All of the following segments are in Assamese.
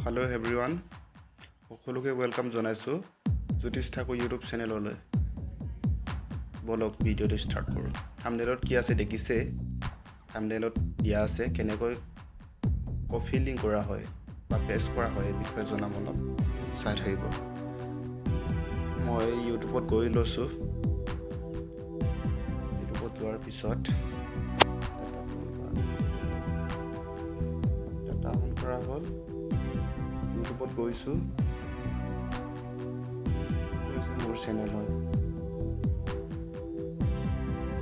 হেল্ল' এভৰিৱান, সকলোকে ৱেলকাম জনাইছোঁ জ্যোতিষ ঠাকুৰ ইউটিউব চেনেললৈ। বলক ভিডিঅ'টো ষ্টাৰ্ট কৰোঁ। থাম্বনেইলত কি আছে দেখিছে? থাম্বনেইলত দিয়া আছে কেনেকৈ কপি লিংক কৰা হয় বা পেষ্ট কৰা হয় এই বিষয়ে জনাম, অলপ চাই থাকিব। মই ইউটিউবত গৈ লৈছোঁ। ইউটিউবত যোৱাৰ পিছত ডাটা অন কৰা হ'ল। ইউটিউবত গৈছোঁ, মোৰ চেনেল হয়।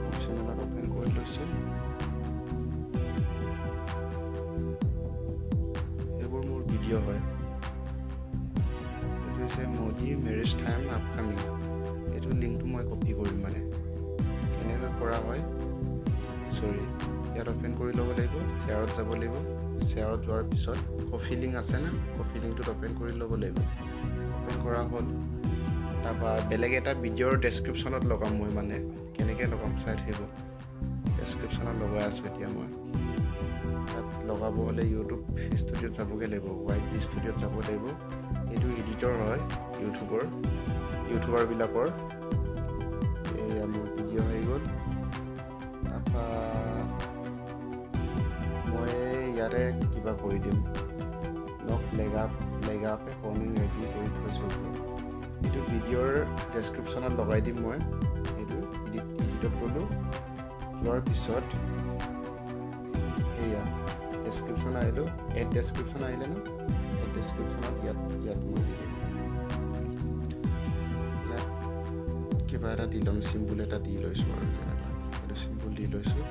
মোৰ চেনেলত অপেন কৰি লৈছোঁ। এইবোৰ মোৰ ভিডিঅ' হয়। এইটো হৈছে মোদী মেৰেজ টাইম আপকামিং। এইটো লিংকটো মই কপি কৰিম, মানে কেনেকৈ কৰা হয়। ইয়াত অপেন কৰি ল'ব লাগিব, শ্বেয়াৰত যাব লাগিব। শ্বেয়াৰত যোৱাৰ পিছত কপি লিংক আছে না, কপি লিংকটোত অপেন কৰি ল'ব লাগিব। অপেন কৰা হ'ল। তাৰপৰা বেলেগ এটা ভিডিঅ'ৰ ডেছক্ৰিপশ্যনত লগাম মই, মানে কেনেকৈ লগাম চাই থাকিব। ডেছক্ৰিপশ্যনত লগাই আছোঁ এতিয়া মই। তাত লগাব হ'লে ইউটিউব ষ্টুডিঅ'ত যাবগৈ লাগিব, YT ষ্টুডিঅ'ত যাব লাগিব। এইটো এডিটৰ হয় ইউটিউবাৰবিলাকৰ। এয়া মোৰ ভিডিঅ' হৈ গ'ল। তাৰপৰা মই ইয়াতে কিবা কৰি দিম, নক লেগাপে কৰ্নিং ৰেডি কৰি থৈছোঁ। এইটো ভিডিঅ'ৰ ডেছক্ৰিপশ্যনত লগাই দিম মই। এইটো এডিটত গ'লোঁ, যোৱাৰ পিছত এয়া ডেছক্ৰিপশ্যন আহিলোঁ। এড ডেছক্ৰিপশ্যন আহিলে ন, এড ডেছক্ৰিপশ্যনত ইয়াত মই দি দিম। ইয়াত কিবা এটা দি ল'ম, চিম্বল এটা দি লৈছোঁ আৰু তেনেকুৱা এইটো চিম্বল দি লৈছোঁ।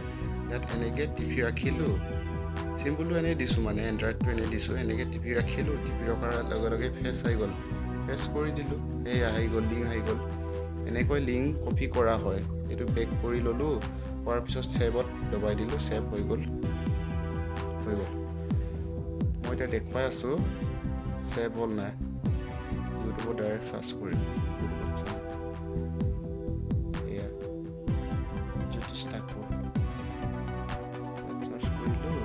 ইয়াত এনেকৈ টিপি ৰাখিলোঁ। চিম্বলটো এনেই দিছোঁ, মানে এণ্ড্ৰইডটো এনেই দিছোঁ। এনেকৈ টিপি ৰাখিলোঁ। টিপি ৰখাৰ লগে লগে ফেচ আহি গ'ল। ফেচ কৰি দিলোঁ, এই আহি গ'ল, লিংক আহি গ'ল। এনেকৈ লিংক কপি কৰা হয়। এইটো বেক কৰি ল'লোঁ। কৰাৰ পিছত ছেভত দবাই দিলোঁ, ছেভ হৈ গ'ল। মই এতিয়া দেখুৱাই আছোঁ ছেভ হ'ল নাই। ইউটিউবত ডাইৰেক্ট চাৰ্চ কৰিম। ইউটিউবত চাম, এয়া জ্যোতিষ ঠাকুৰ চাৰ্চ কৰিলোঁ।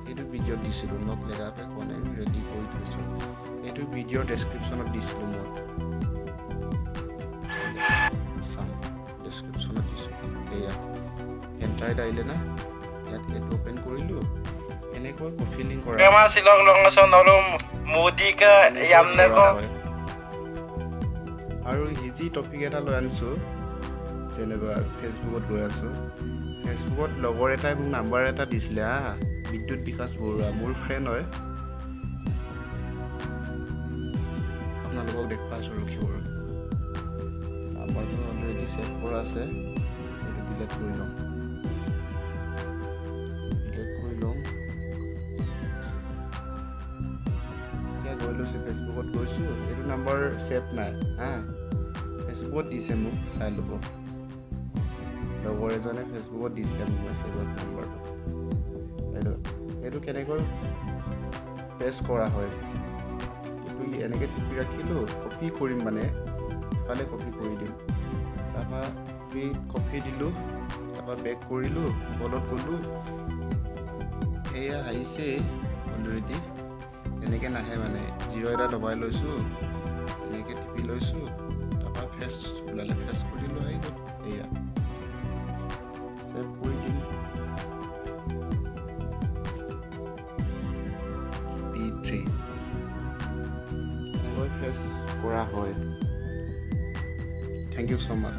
এইটো ভিডিঅ'ত দিছিলোঁ, নক লেগাপে কৰ্নিং ৰেডি কৰি থৈছোঁ। এইটো ভিডিঅ'ৰ ডেছক্ৰিপশ্যনত দিছিলোঁ মই। চাম, ডেছক্ৰিপশ্যনত দিছোঁ। এয়া এণ্টাৰ আহিলে না, ইয়াত এইটো অপেন কৰিলোঁ। এনেকৈ কপি লিংক কৰা হয়। আৰু ইজি টপিক এটা লৈ আনিছোঁ। যেনিবা ফেচবুকত গৈ আছোঁ। ফেচবুকত লগৰ এটাই মোক নাম্বাৰ এটা দিছিলে, বিদ্যুৎ বিকাশ বৰুৱা, মোৰ ফ্ৰেণ্ড হয়। আপোনালোকক দেখুৱাইছোঁ, ৰখিব। নাম্বাৰটো অলৰেডি ছেভ কৰা আছে। এইটো ডিলিট কৰি ল'ম। এতিয়া গৈ লৈছোঁ, ফেচবুকত গৈছোঁ। এইটো নাম্বাৰ ছেভ নাই, ফেচবুকত দিছে মোক, চাই ল'ব। লগৰ এজনে ফেচবুকত দিছিলে মোক মেছেজত নাম্বাৰটো। এইটো কেনেকৈ পেষ্ট কৰা হয়। এইটো এনেকৈ টিপি ৰাখিলোঁ, কপি কৰিম, মানে ইফালে কপি কৰি দিম। তাৰপৰা কপি দিলোঁ। তাৰপৰা বেক কৰিলোঁ, বলত গ'লোঁ। এয়া আহিছে অলৰেডি। এনেকৈ নাহে, মানে জিৰ' এটা দবাই লৈছোঁ, এনেকৈ টিপি লৈছোঁ। তাৰপৰা ফেচ ওলালে, ফেচ কৰি দিলোঁ, আহি গ'ল। এয়া ছেভ কৰি দিম। P3 এনেকৈ ফেচ কৰা হয়। Thank you so' much.